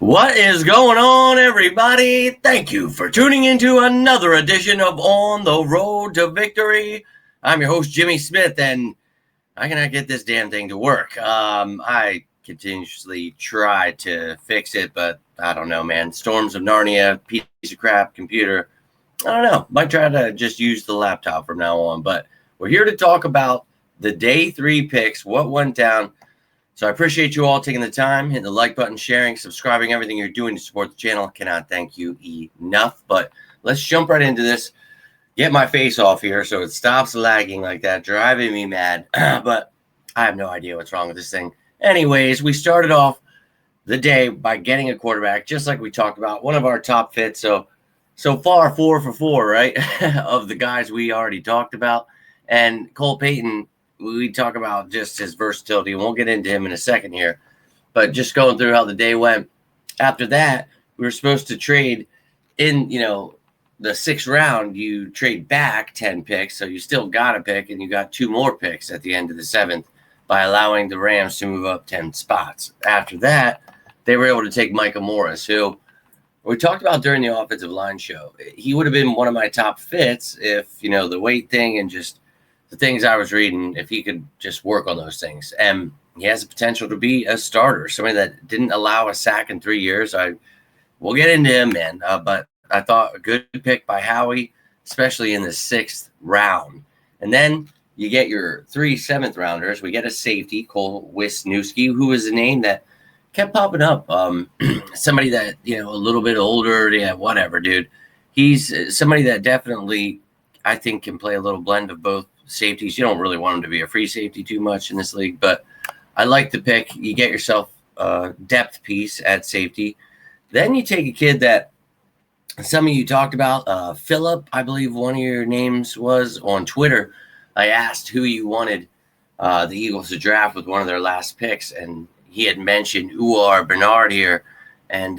What is going on, everybody? Thank you for tuning into another edition of On the Road to Victory. I'm your host, Jimmy Smith, and I cannot get this damn thing to work. I continuously try to fix it, but I don't know, man. Storms of Narnia, piece of crap computer. I don't know. Might try to just use the laptop from now on, but we're here to talk about the day 3 picks, what went down. So I appreciate you all taking the time, hitting the like button, sharing, subscribing, everything you're doing to support the channel. Cannot thank you enough. But let's jump right into this. Get my face off here so it stops lagging like that, driving me mad. But I have no idea what's wrong with this thing. Anyways, we started off the day by getting a quarterback, just like we talked about, one of our top fits. So far, 4 for 4, right, of the guys we already talked about. And Cole Payton, we talk about just his versatility, and we'll get into him in a second here. But just going through how the day went. After that, we were supposed to trade in, the 6th round. You trade back 10 picks, so you still got a pick, and you got 2 more picks at the end of the 7th by allowing the Rams to move up 10 spots. After that, they were able to take Micah Morris, who we talked about during the offensive line show. He would have been one of my top fits if, the weight thing and just the things I was reading, if he could just work on those things. And he has the potential to be a starter, somebody that didn't allow a sack in 3 years. We'll get into him, man. But I thought a good pick by Howie, especially in the 6th round. And then you get your 3 7th rounders. We get a safety, Cole Wisniewski, who is a name that kept popping up. Somebody that, a little bit older. Yeah, whatever, dude. He's somebody that definitely, I think, can play a little blend of both safeties. You don't really want him to be a free safety too much in this league, but I like the pick. You get yourself a depth piece at safety. Then you take a kid that some of you talked about, Philip, I believe one of your names was on Twitter. I asked who you wanted the Eagles to draft with one of their last picks, and he had mentioned Uar Bernard here, and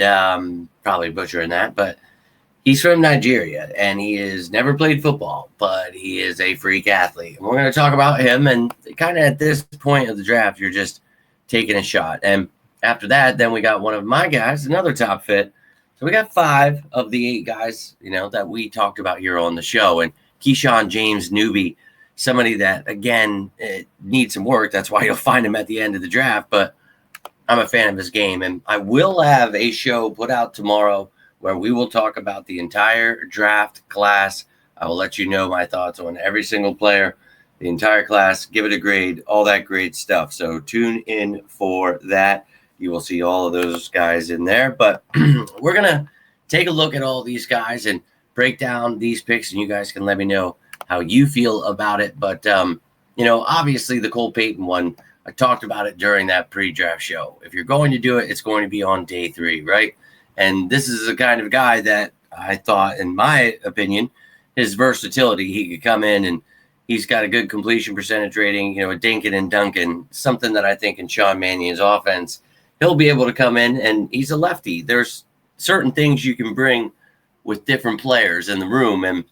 probably butchering that, but he's from Nigeria, and he has never played football, but he is a freak athlete. And we're going to talk about him, and kind of at this point of the draft, you're just taking a shot. And after that, then we got one of my guys, another top fit. So we got 5 of the 8 guys, that we talked about here on the show. And Keyshawn James-Newby, somebody that, again, needs some work. That's why you'll find him at the end of the draft. But I'm a fan of his game. And I will have a show put out tomorrow where we will talk about the entire draft class. I will let you know my thoughts on every single player, the entire class, give it a grade, all that great stuff. So tune in for that. You will see all of those guys in there. But we're going to take a look at all these guys and break down these picks, and you guys can let me know how you feel about it. But, obviously the Cole Payton one, I talked about it during that pre-draft show. If you're going to do it, it's going to be on day 3, right? And this is the kind of guy that I thought, in my opinion, his versatility, he could come in and he's got a good completion percentage rating, a dinking and dunking, something that I think in Sean Mannion's offense, he'll be able to come in, and he's a lefty. There's certain things you can bring with different players in the room, and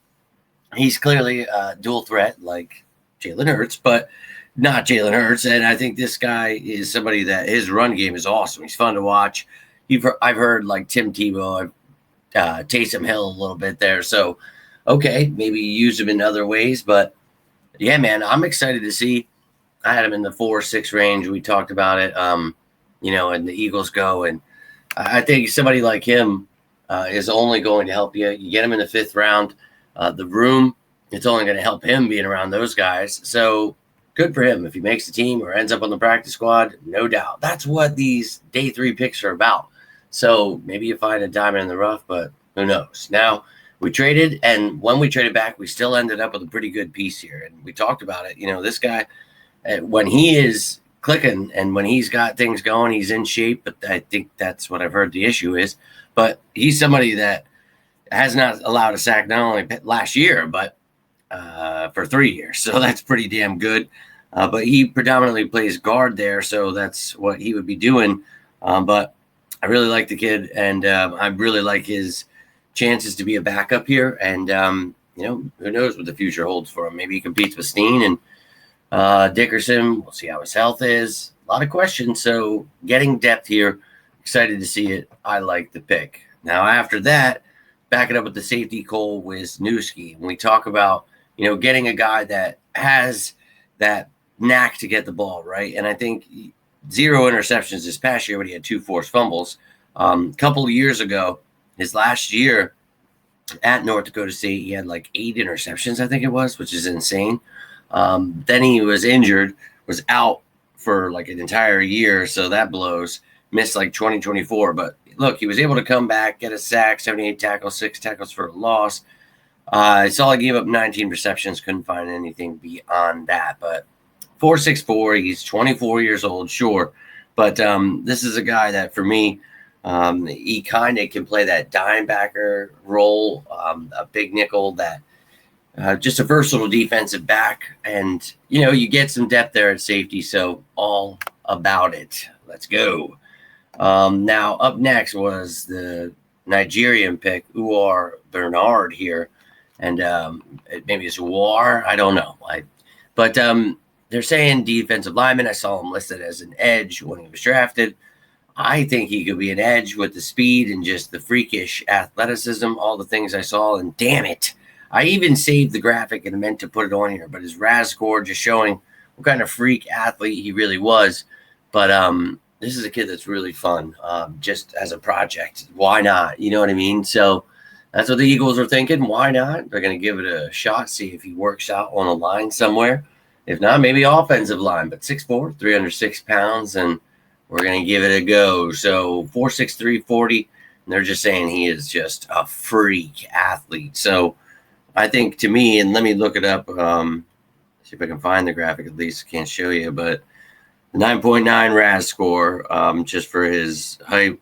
he's clearly a dual threat like Jalen Hurts, but not Jalen Hurts. And I think this guy is somebody that his run game is awesome. He's fun to watch. I've heard like Tim Tebow, Taysom Hill a little bit there. So, okay, maybe use him in other ways. But, yeah, man, I'm excited to see. I had him in the 4-6 range. We talked about it, and the Eagles go. And I think somebody like him is only going to help you. You get him in the 5th round. The room, it's only going to help him being around those guys. So, good for him. If he makes the team or ends up on the practice squad, no doubt. That's what these day 3 picks are about. So maybe you find a diamond in the rough, but who knows? Now, we traded, and when we traded back, we still ended up with a pretty good piece here. And we talked about it. This guy, when he is clicking and when he's got things going, he's in shape. But I think that's what I've heard the issue is. But he's somebody that has not allowed a sack not only last year, but for 3 years. So that's pretty damn good. But he predominantly plays guard there, so that's what he would be doing. But I really like the kid, and I really like his chances to be a backup here. And, who knows what the future holds for him. Maybe he competes with Steen and Dickerson. We'll see how his health is. A lot of questions. So getting depth here Excited to see it. I like the pick. Now, after that, back it up with the safety Cole Wisniewski. When we talk about, getting a guy that has that knack to get the ball, right? And I think 0 interceptions this past year, but he had 2 forced fumbles. A couple of years ago, his last year at North Dakota State, he had like 8 interceptions, I think it was, which is insane. Then he was injured, was out for like an entire year, so that blows. Missed like 2024, but look, he was able to come back, get a sack, 78 tackles, 6 tackles for a loss. I saw he gave up 19 receptions, couldn't find anything beyond that, but 4.64, he's 24 years old, sure, but this is a guy that for me, he kind of can play that dime backer role, a big nickel that just a versatile defensive back, and you get some depth there at safety, so all about it. Let's go. Now, up next was the Nigerian pick, Uar Bernard here. And maybe it's Uar. I don't know. But they're saying defensive lineman. I saw him listed as an edge when he was drafted. I think he could be an edge with the speed and just the freakish athleticism, all the things I saw. And damn it, I even saved the graphic and meant to put it on here. But his RAS score just showing what kind of freak athlete he really was. But this is a kid that's really fun, just as a project. Why not? You know what I mean? So that's what the Eagles are thinking. Why not? They're going to give it a shot, see if he works out on a line somewhere. If not, maybe offensive line. But 6'4", 306 pounds, and we're going to give it a go. So 4.63 40, and they're just saying he is just a freak athlete. So I think, to me, and let me look it up, see if I can find the graphic at least. I can't show you, but 9.9 RAS score, just for his height.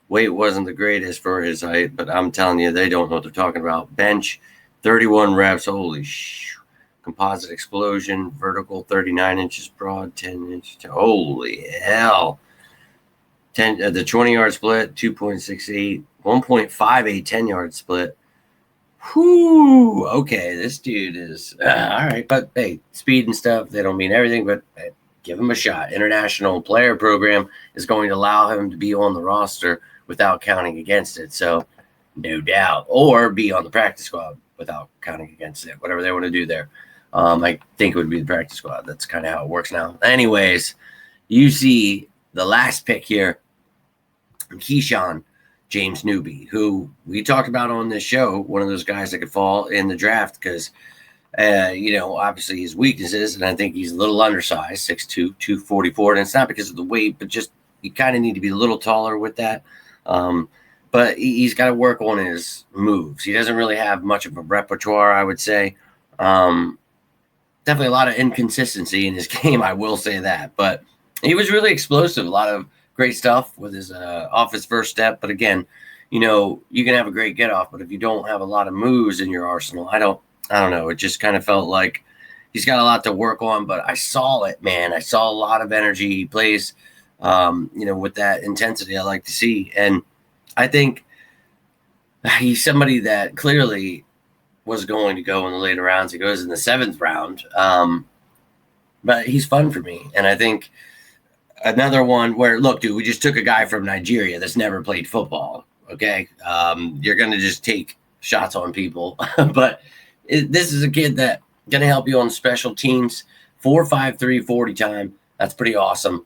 Weight wasn't the greatest for his height, but I'm telling you, they don't know what they're talking about. Bench, 31 reps. Holy sh! Composite explosion, vertical, 39 inches broad, 10 inches. Holy hell! The 20-yard split, 2.68, 1.58 10-yard split. Whoo! Okay, this dude is all right, but hey, speed and stuff, they don't mean everything, but hey, give him a shot. International player program is going to allow him to be on the roster without counting against it. So no doubt. Or be on the practice squad without counting against it. Whatever they want to do there. I think it would be the practice squad. That's kind of how it works now. Anyways, you see the last pick here, Keyshawn James-Newby, who we talked about on this show, one of those guys that could fall in the draft because obviously his weaknesses, and I think he's a little undersized, 6'2", 244, and it's not because of the weight, but just you kind of need to be a little taller with that. But he's got to work on his moves. He doesn't really have much of a repertoire, I would say. Definitely a lot of inconsistency in his game, I will say that. But he was really explosive, a lot of great stuff with his off his first step. But again, you can have a great get off, but if you don't have a lot of moves in your arsenal, I don't know. It just kind of felt like he's got a lot to work on, but I saw it, man. I saw a lot of energy. He plays, with that intensity I like to see. And I think he's somebody that clearly was going to go in the later rounds. He goes in the 7th round. But he's fun for me. And I think another one where, look, dude, we just took a guy from Nigeria that's never played football. Okay. You're going to just take shots on people, but this is a kid that going to help you on special teams. 4.53 40 time. That's pretty awesome.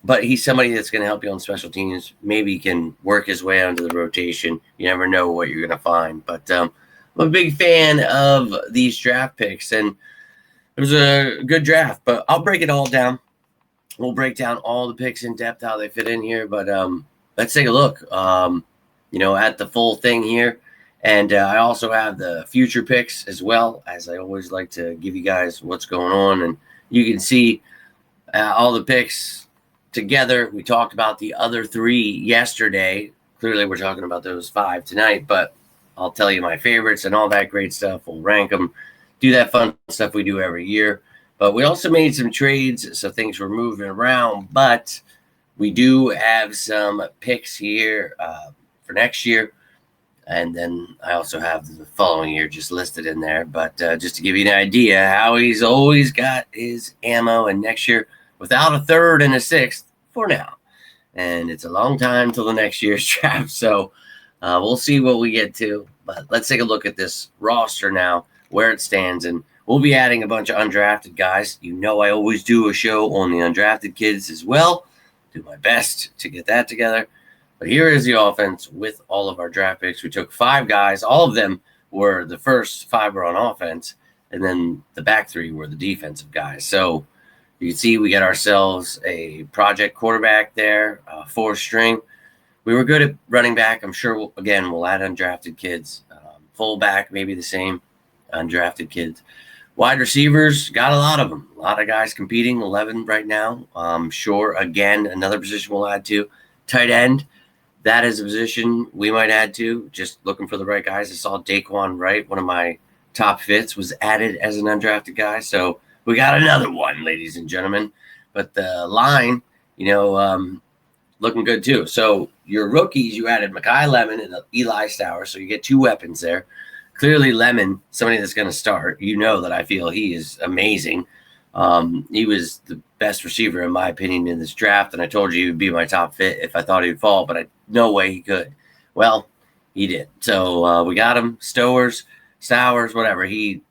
But he's somebody that's going to help you on special teams. Maybe he can work his way onto the rotation. You never know what you're going to find. But I'm a big fan of these draft picks, and it was a good draft. But I'll break it all down. We'll break down all the picks in depth, how they fit in here. But let's take a look, at the full thing here. And I also have the future picks as well, as I always like to give you guys what's going on. And you can see all the picks together. We talked about the other 3 yesterday. Clearly, we're talking about those 5 tonight. But I'll tell you my favorites and all that great stuff. We'll rank them, do that fun stuff we do every year. But we also made some trades, so things were moving around. But we do have some picks here for next year. And then I also have the following year just listed in there. But just to give you an idea how he's always got his ammo. And next year, without a 3rd and a 6th for now. and it's a long time till the next year's draft. So we'll see what we get to. But let's take a look at this roster now, where it stands, and we'll be adding a bunch of undrafted guys. You know I always do a show on the undrafted kids as well. Do my best to get that together. But here is the offense with all of our draft picks. We took 5 guys. All of them were the first 5 were on offense, and then the back 3 were the defensive guys. So you can see we got ourselves a project quarterback there, 4-string. We were good at running back. I'm sure, we'll add undrafted kids. Fullback, maybe the same, undrafted kids. Wide receivers, got a lot of them. A lot of guys competing, 11 right now. Sure, again, another position we'll add to. Tight end, that is a position we might add to. Just looking for the right guys. I saw Daquan Wright, one of my top fits, was added as an undrafted guy. So we got another one, ladies and gentlemen. But the line, looking good too. So your rookies, you added Mekhi Lemon and Eli Stowers, so you get 2 weapons there. Clearly Lemon, somebody that's going to start. You know that I feel he is amazing. He was the best receiver, in my opinion, in this draft, and I told you he would be my top fit if I thought he'd fall, but no way he could. Well, he did. So we got him. Stowers, whatever. He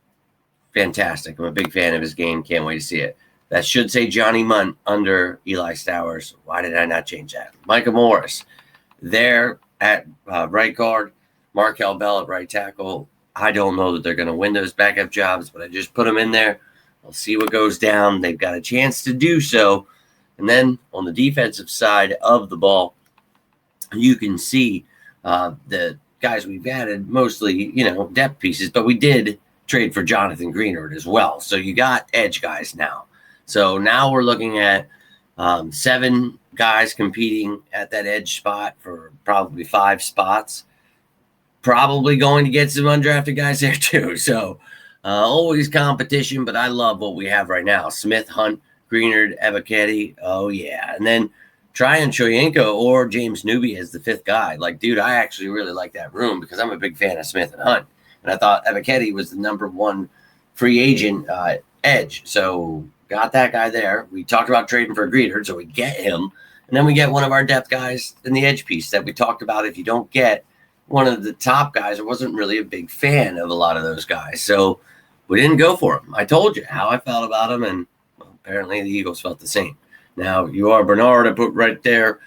fantastic. I'm a big fan of his game. Can't wait to see it. That should say Johnny Munt under Eli Stowers. Why did I not change that? Micah Morris there at right guard. Markel Bell at right tackle. I don't know that they're going to win those backup jobs, but I just put them in there. We'll see what goes down. They've got a chance to do so. And then on the defensive side of the ball, you can see the guys we've added, mostly, depth pieces, but we did trade for Jonathan Greenard as well. So you got edge guys now. So now we're looking at 7 guys competing at that edge spot for probably 5 spots. Probably going to get some undrafted guys there too. So always competition, but I love what we have right now. Smith, Hunt, Greenard, Ebiketie. Oh, yeah. And then Tryon Shoyinka or James-Newby as the 5th guy. Like, dude, I actually really like that room because I'm a big fan of Smith and Hunt. And I thought Ebiketie was the number 1 free agent edge. So got that guy there. We talked about trading for Greenard, so we get him. And then we get one of our depth guys in the edge piece that we talked about. If you don't get one of the top guys, I wasn't really a big fan of a lot of those guys. So we didn't go for him. I told you how I felt about him, and apparently the Eagles felt the same. Now, you are Bernard, I put right there.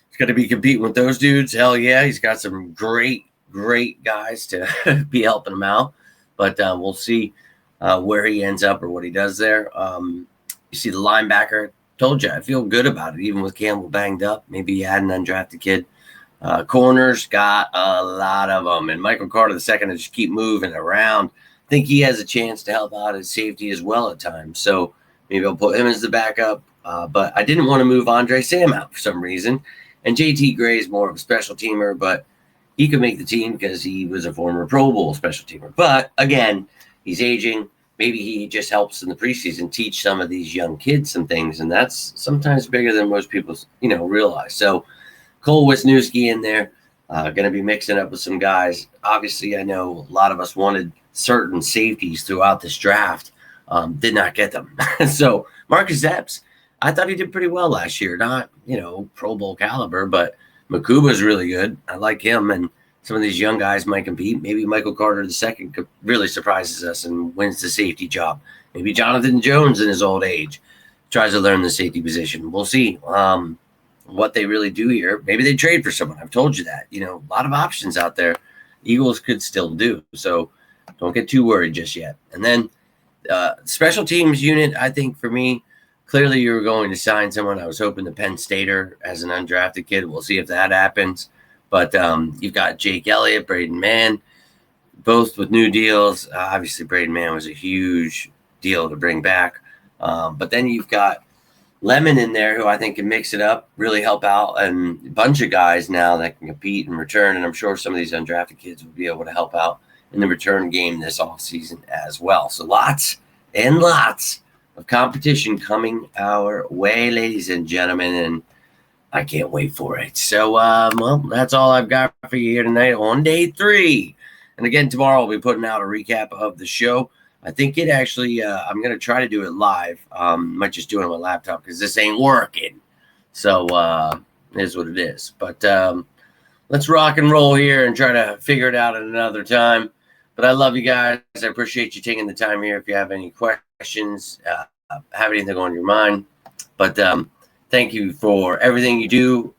He's going to be competing with those dudes. Hell yeah, he's got some great guys to be helping him out. But we'll see where he ends up or what he does there. You see the linebacker. Told you, I feel good about it, even with Campbell banged up. Maybe add an undrafted kid. Corners, got a lot of them. And Michael Carter II to just keep moving around. I think he has a chance to help out his safety as well at times. So maybe I'll put him as the backup. But I didn't want to move Andre Sam out for some reason. And JT Gray is more of a special teamer, but he could make the team because he was a former Pro Bowl special teamer. But again, he's aging. Maybe he just helps in the preseason teach some of these young kids some things. And that's sometimes bigger than most people, realize. So Cole Wisniewski in there, going to be mixing up with some guys. Obviously, I know a lot of us wanted certain safeties throughout this draft. Did not get them. So Marcus Epps, I thought he did pretty well last year. Not, Pro Bowl caliber, but Makuba's really good. I like him, and some of these young guys might compete. Maybe Michael Carter II really surprises us and wins the safety job. Maybe Jonathan Jones in his old age tries to learn the safety position. We'll see what they really do here. Maybe they trade for someone. I've told you that. A lot of options out there. Eagles could still do. So don't get too worried just yet. And then special teams unit, I think for me, clearly you were going to sign someone. I was hoping the Penn Stater as an undrafted kid. We'll see if that happens. But you've got Jake Elliott, Braden Mann, both with new deals. Obviously, Braden Mann was a huge deal to bring back. But then you've got Lemon in there, who I think can mix it up, really help out, and a bunch of guys now that can compete and return. And I'm sure some of these undrafted kids will be able to help out in the return game this offseason as well. So lots and lots of competition coming our way, ladies and gentlemen, and I can't wait for it. So, that's all I've got for you here tonight on day 3. And again, tomorrow I'll be putting out a recap of the show. I think it actually, I'm going to try to do it live. Might just do it on my laptop because this ain't working. So It is what it is. But let's rock and roll here and try to figure it out at another time. But I love you guys. I appreciate you taking the time here. If you have any questions, have anything on your mind. But thank you for everything you do.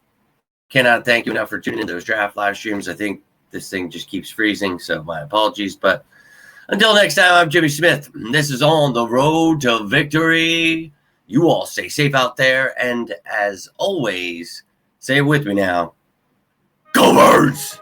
Cannot thank you enough for tuning into those draft live streams. I think this thing just keeps freezing, so my apologies. But until next time, I'm Jimmy Smith. This is On the Road to Victory. You all stay safe out there. And as always, say it with me now. Go Birds!